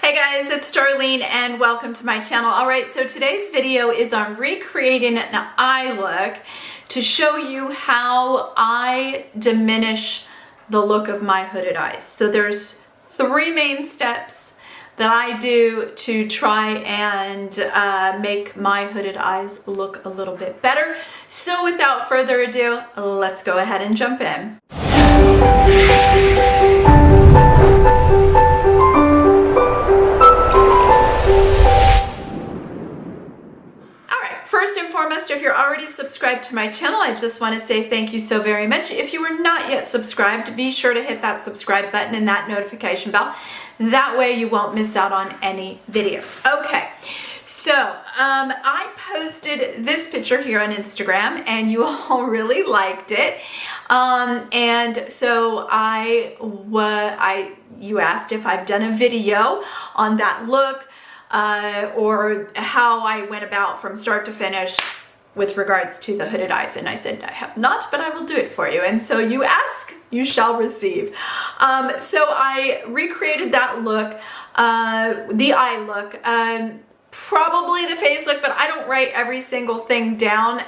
Hey guys, it's Darlene and welcome to my channel. Alright, so today's video is on recreating an eye look to show you how I diminish the look of my hooded eyes. So there's three main steps that I do to try and make my hooded eyes look a little bit better. So without further ado, let's go ahead and jump in. First and foremost, if you're already subscribed to my channel, I just want to say thank you so very much. If you are not yet subscribed, be sure to hit that subscribe button and that notification bell. That way you won't miss out on any videos. Okay, so I posted this picture here on Instagram and you all really liked it. And so you asked if I've done a video on that look. Or how I went about from start to finish with regards to the hooded eyes. And I said, I have not, but I will do it for you. And so you ask, you shall receive. So I recreated that look, the eye look, probably the face look, but I don't write every single thing down.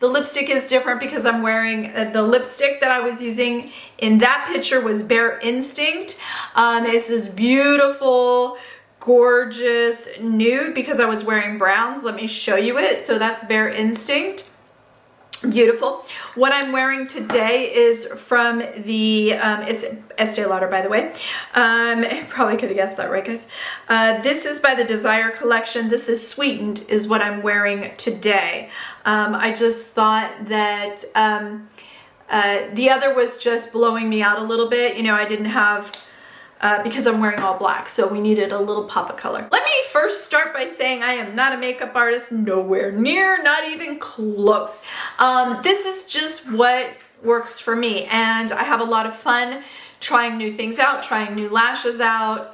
The lipstick is different because I'm wearing the lipstick that I was using in that picture was Bare Instinct. It's this beautiful, gorgeous nude because I was wearing browns. Let me show you it. So that's Bare Instinct. Beautiful. What I'm wearing today is from the, it's Estee Lauder, by the way. Probably could have guessed that, right, guys? This is by the Desire collection. This is Sweetened is what I'm wearing today. I just thought that the other was just blowing me out a little bit. You know, I didn't have... because I'm wearing all black, so we needed a little pop of color. Let me first start by saying I am not a makeup artist, nowhere near, not even close. This is just what works for me, and I have a lot of fun trying new things out, trying new lashes out,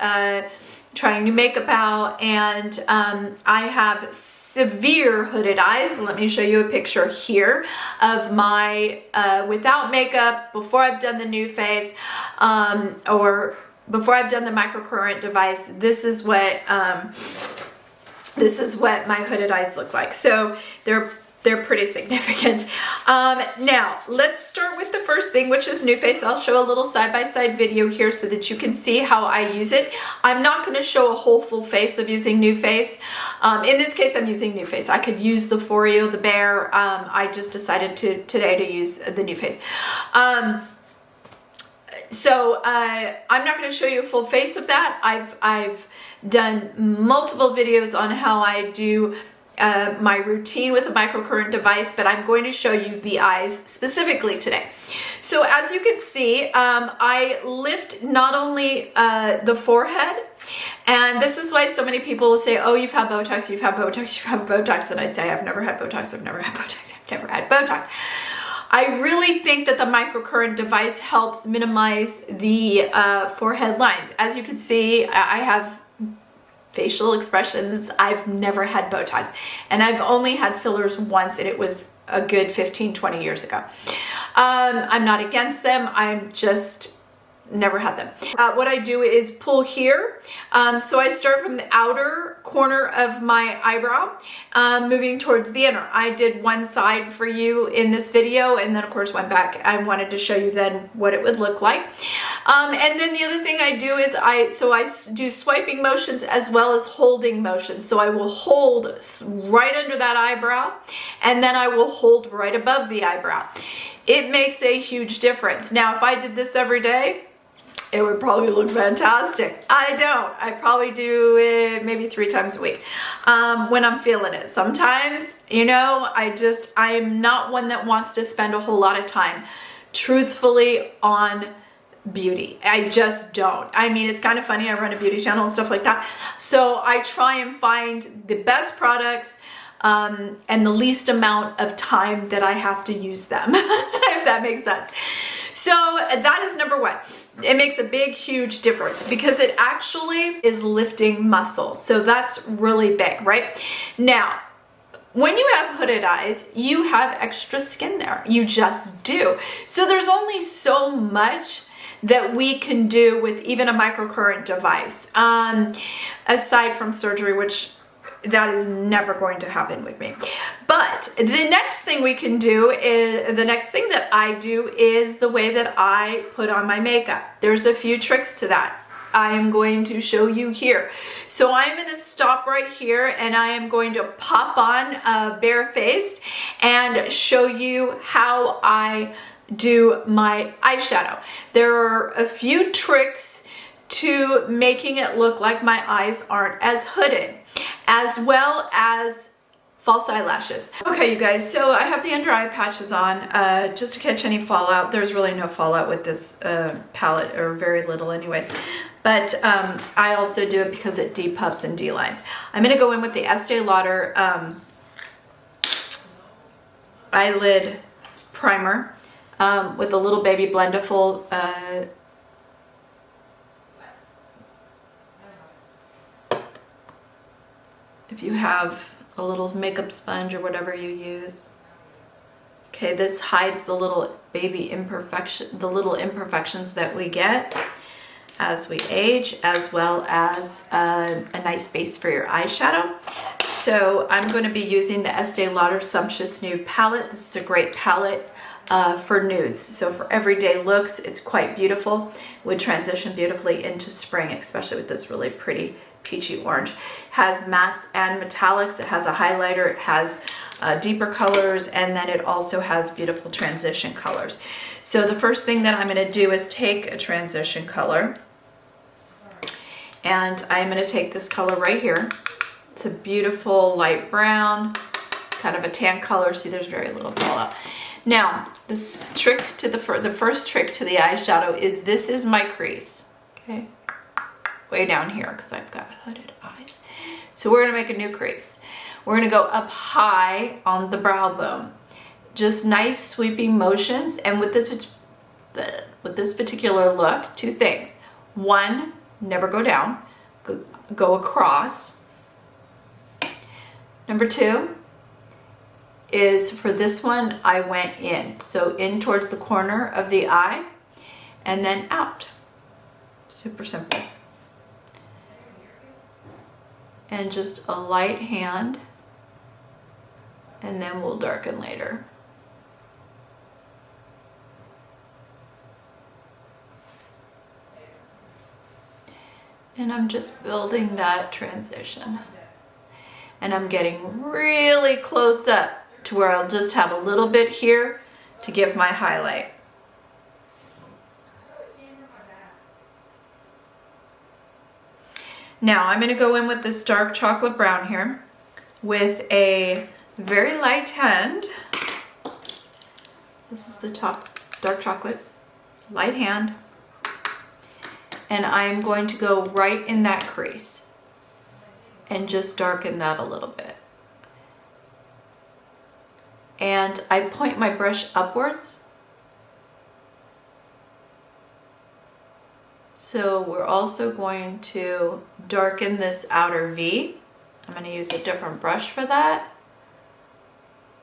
trying new makeup out, and I have severe hooded eyes. Let me show you a picture here of my without makeup, before I've done the nude face, or before I've done the microcurrent device. This is what my hooded eyes look like. So they're pretty significant. Now let's start with the first thing, which is NuFace. I'll show a little side-by-side video here so that you can see how I use it. I'm not going to show a whole full face of using NuFace. In this case, I'm using NuFace. I could use the Foreo, the Bare. I just decided today to use the NuFace. So I'm not going to show you a full face of that. I've done multiple videos on how I do my routine with a microcurrent device, but I'm going to show you the eyes specifically today. So as you can see, I lift not only the forehead, and this is why so many people will say, oh, you've had Botox, you've had Botox, you've had Botox, and I say, I've never had Botox, I've never had Botox, I've never had Botox. I really think that the microcurrent device helps minimize the forehead lines. As you can see, I have facial expressions. I've never had Botox, and I've only had fillers once, and it was a good 15-20 years ago. I'm not against them. I'm just never had them. What I do is pull here. So I start from the outer corner of my eyebrow, moving towards the inner. I did one side for you in this video, and then of course went back. I wanted to show you then what it would look like. And then the other thing I do is I do swiping motions as well as holding motions. So I will hold right under that eyebrow, and then I will hold right above the eyebrow. It makes a huge difference. Now, if I did this every day, it would probably look fantastic. I don't. I probably do it maybe 3 times a week when I'm feeling it. Sometimes, you know, I'm not one that wants to spend a whole lot of time, truthfully, on beauty. I just don't. I mean, it's kind of funny. I run a beauty channel and stuff like that. So I try and find the best products and the least amount of time that I have to use them, if that makes sense. So that is number one. It makes a big, huge difference because it actually is lifting muscle. So that's really big, right? Now, when you have hooded eyes, you have extra skin there. You just do. So there's only so much that we can do with even a microcurrent device, aside from surgery, which that is never going to happen with me. But the next thing we can do is, the next thing that I do is the way that I put on my makeup. There's a few tricks to that. I am going to show you here. So I'm going to stop right here and I am going to pop on barefaced and show you how I do my eyeshadow. There are a few tricks to making it look like my eyes aren't as hooded, as well as false eyelashes. Okay, you guys, so I have the under eye patches on just to catch any fallout. There's really no fallout with this palette, or very little anyways. But I also do it because it depuffs and delines. I'm gonna go in with the Estee Lauder eyelid primer with a little baby blendiful if you have a little makeup sponge or whatever you use. Okay, this hides the little baby imperfections that we get as we age, as well as a nice base for your eyeshadow. So I'm going to be using the Estee Lauder Sumptuous Nude palette. This is a great palette for nudes. So for everyday looks, it's quite beautiful. Would transition beautifully into spring, especially with this really pretty peachy orange. It has mattes and metallics. It has a highlighter. It has deeper colors, and then it also has beautiful transition colors. So the first thing that I'm going to do is take a transition color, and I'm going to take this color right here. It's a beautiful light brown, kind of a tan color. See, there's very little fallout. Now, this trick to the first trick to the eyeshadow is, this is my crease. Okay, way down here because I've got hooded eyes. So we're gonna make a new crease. We're gonna go up high on the brow bone. Just nice sweeping motions. And with this particular look, two things. One, never go down, go across. Number two is, for this one, I went in. So in towards the corner of the eye and then out. Super simple. And just a light hand, and then we'll darken later. And I'm just building that transition. And I'm getting really close up to where I'll just have a little bit here to give my highlight. Now I'm going to go in with this dark chocolate brown here with a very light hand. This is the dark chocolate, light hand. And I'm going to go right in that crease and just darken that a little bit. And I point my brush upwards. So we're also going to darken this outer V. I'm going to use a different brush for that.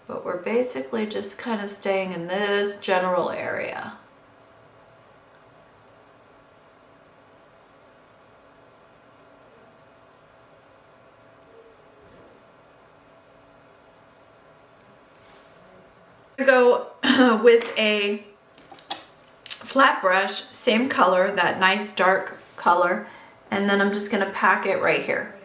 But we're basically just kind of staying in this general area. Go with a flat brush, same color, that nice dark color, and then I'm just going to pack it right here.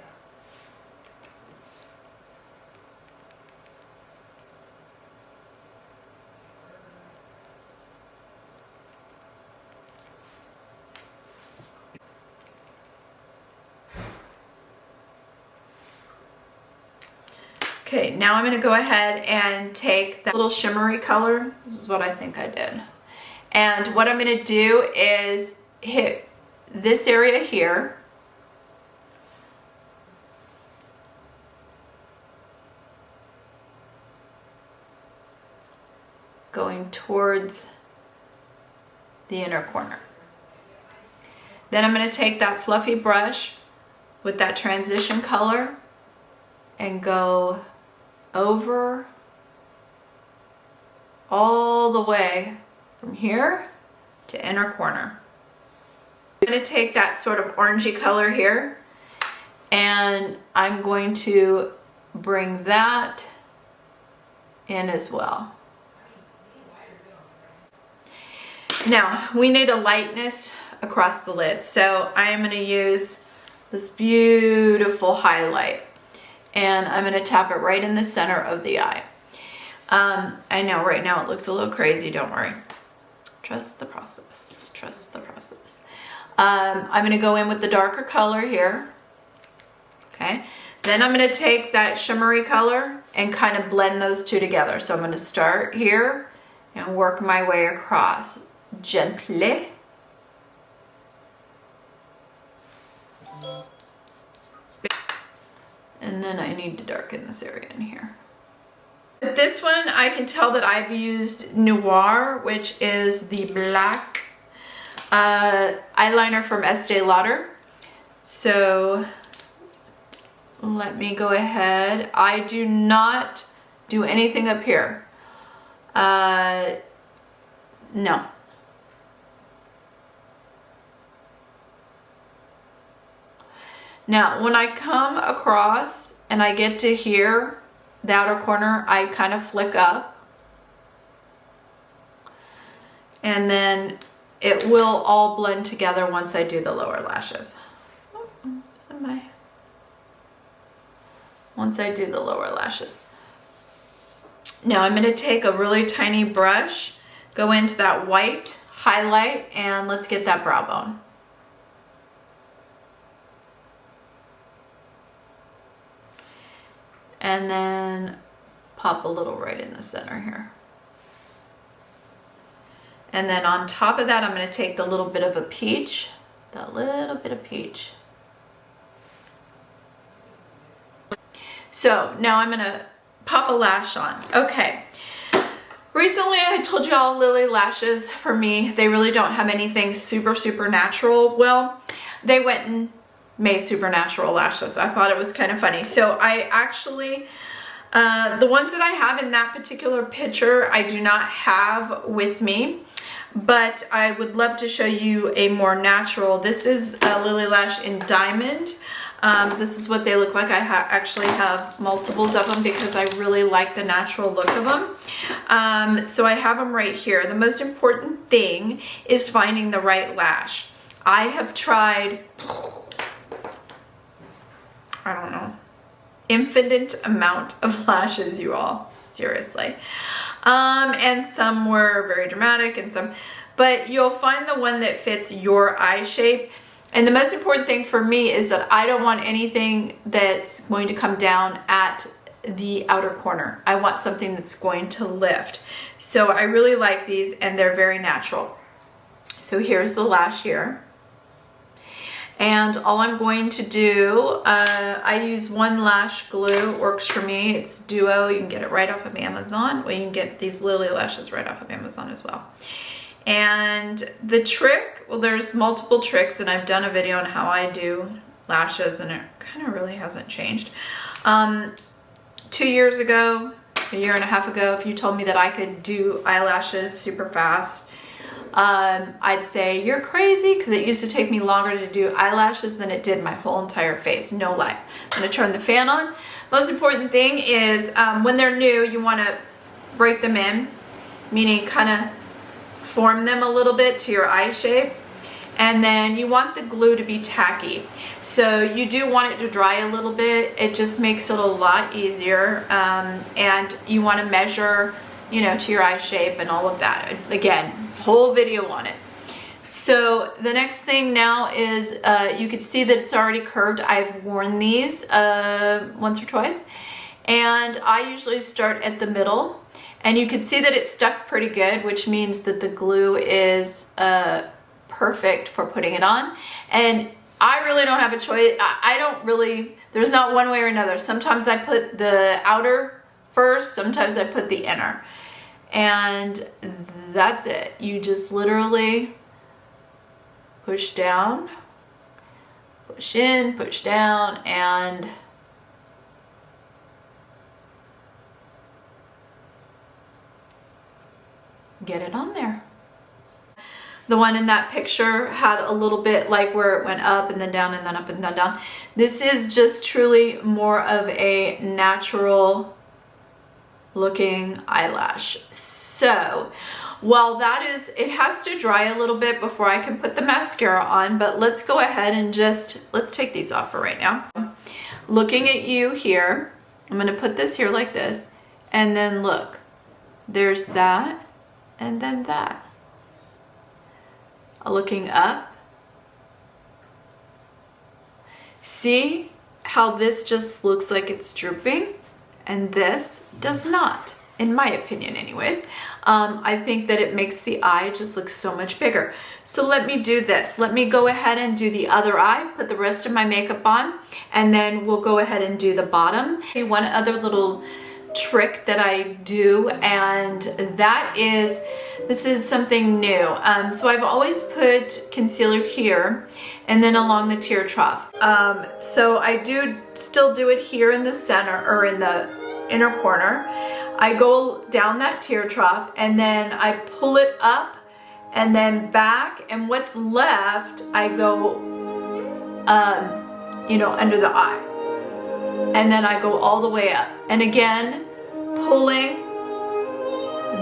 Okay, now I'm going to go ahead and take that little shimmery color. This is what I think I did. And what I'm going to do is hit this area here. Going towards the inner corner. Then I'm going to take that fluffy brush with that transition color and go over all the way from here to inner corner. going to take that sort of orangey color here, and I'm going to bring that in as well. Now, we need a lightness across the lid, so I am going to use this beautiful highlight, and I'm going to tap it right in the center of the eye. I know right now it looks a little crazy, don't worry. Trust the process, trust the process. I'm going to go in with the darker color here, okay? Then I'm going to take that shimmery color and kind of blend those two together. So I'm going to start here and work my way across gently. And then I need to darken this area in here. With this one, I can tell that I've used Noir, which is the black eyeliner from Estee Lauder. So let me go ahead. I do not do anything up here. No. Now, when I come across and I get to here, the outer corner, I kind of flick up. And then it will all blend together once I do the lower lashes. Once I do the lower lashes. Now I'm going to take a really tiny brush, go into that white highlight, and let's get that brow bone. And then pop a little right in the center here. And then on top of that, I'm going to take the little bit of a peach, that little bit of peach. So now I'm going to pop a lash on. Okay. Recently I told you all Lily lashes, for me, they really don't have anything super natural. Well, they went and made supernatural lashes. I thought it was kind of funny. So I actually, the ones that I have in that particular picture, I do not have with me, but I would love to show you a more natural. This is a Lily Lash in Diamond. This is what they look like. I actually have multiples of them because I really like the natural look of them. So I have them right here. The most important thing is finding the right lash. I have tried, I don't know, infinite amount of lashes, you all, seriously. And some were very dramatic and some, but you'll find the one that fits your eye shape. And the most important thing for me is that I don't want anything that's going to come down at the outer corner. I want something that's going to lift. So I really like these, and they're very natural. So here's the lash here. And all I'm going to do, I use one lash glue, it works for me. It's Duo, you can get it right off of Amazon. Well, you can get these Lily lashes right off of Amazon as well. And the trick, well, there's multiple tricks, and I've done a video on how I do lashes, and it kind of really hasn't changed. 2 years ago, a year and a half ago, if you told me that I could do eyelashes super fast, I'd say you're crazy, because it used to take me longer to do eyelashes than it did my whole entire face, no lie. I'm gonna turn the fan on. Most important thing is when they're new, you want to break them in, meaning kind of form them a little bit to your eye shape, and then you want the glue to be tacky. So you do want it to dry a little bit. It just makes it a lot easier, and you want to measure, you know, to your eye shape and all of that. Again, whole video on it. So the next thing now is you can see that it's already curved. I've worn these once or twice, and I usually start at the middle. And you can see that it stuck pretty good, which means that the glue is perfect for putting it on. And I really don't have a choice. I don't really, there's not one way or another. Sometimes I put the outer first, sometimes I put the inner. And that's it. You just literally push down, push in, push down, and get it on there. The one in that picture had a little bit like where it went up and then down and then up and then down. This is just truly more of a natural looking eyelash. So while that is, it has to dry a little bit before I can put the mascara on, but let's go ahead and let's take these off for right now. Looking at you here, I'm gonna put this here like this, and then look, there's that, and then that. Looking up. See how this just looks like it's drooping, and this does not, in my opinion anyways. I think that it makes the eye just look so much bigger. So let me do this. Let me go ahead and do the other eye, put the rest of my makeup on, and then we'll go ahead and do the bottom. One other little trick that I do, and that is, this is something new. So I've always put concealer here and then along the tear trough. So I do still do it here in the center or in the inner corner. I go down that tear trough and then I pull it up and then back, and what's left I go you know, under the eye, and then I go all the way up, and again pulling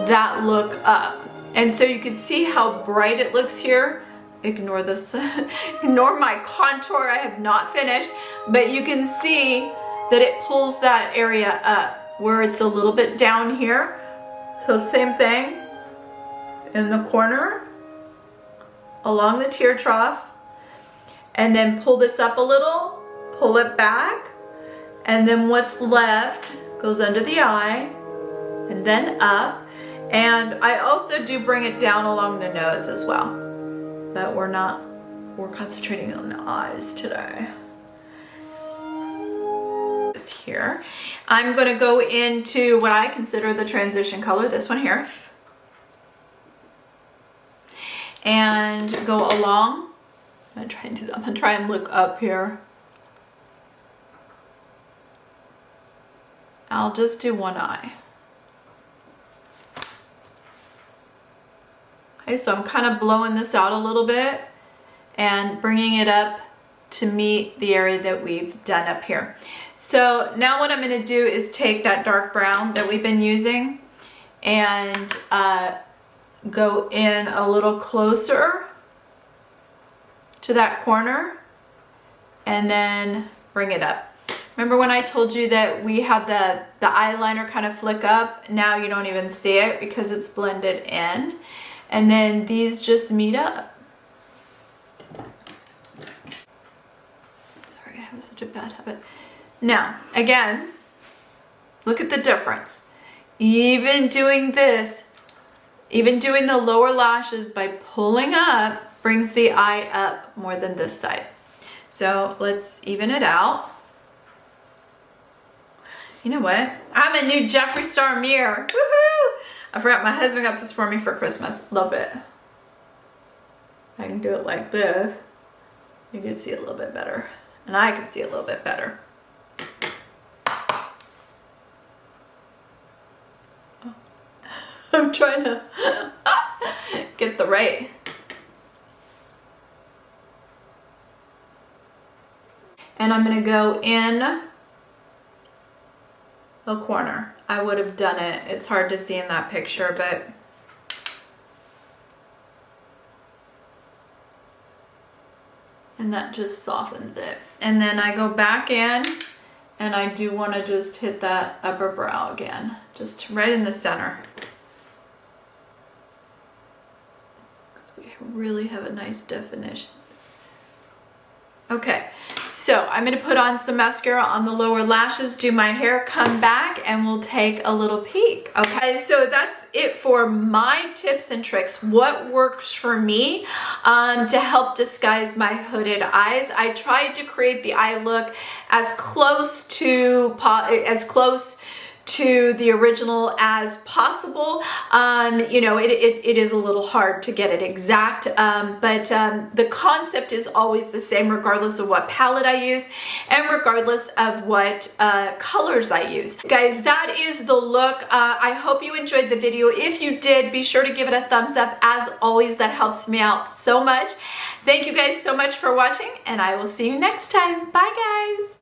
that look up. And so you can see how bright it looks here. Ignore this, ignore my contour, I have not finished, but you can see that it pulls that area up where it's a little bit down here. So same thing in the corner, along the tear trough, and then pull this up a little, pull it back, and then what's left goes under the eye and then up. And I also do bring it down along the nose as well, but we're concentrating on the eyes today. This here, I'm going to go into what I consider the transition color, this one here, and go along. I'm gonna try and look up here. I'll just do one eye. Okay, so I'm kind of blowing this out a little bit and bringing it up to meet the area that we've done up here. So now what I'm going to do is take that dark brown that we've been using and go in a little closer to that corner and then bring it up. Remember when I told you that we had the eyeliner kind of flick up? Now you don't even see it because it's blended in. And then these just meet up. Sorry, I have such a bad habit. Now, again, look at the difference. Even doing this, even doing the lower lashes by pulling up brings the eye up more than this side. So let's even it out. You know what? I'm a new Jeffree Star mirror. Woohoo! I forgot my husband got this for me for Christmas. Love it. I can do it like this. You can see a little bit better. And I can see a little bit better. Oh. I'm trying to get the right. And I'm going to go in the corner. I would have done it. It's hard to see in that picture, but and that just softens it. And then I go back in and I do want to just hit that upper brow again, just right in the center. Because we really have a nice definition. Okay. So I'm going to put on some mascara on the lower lashes, do my hair, come back, and we'll take a little peek. Okay, so that's it for my tips and tricks. What works for me to help disguise my hooded eyes. I tried to create the eye look as close to the original as possible. You know, it is a little hard to get it exact, but the concept is always the same regardless of what palette I use and regardless of what colors I use. Guys, that is the look. I hope you enjoyed the video. If you did, be sure to give it a thumbs up. As always, that helps me out so much. Thank you guys so much for watching, and I will see you next time. Bye, guys.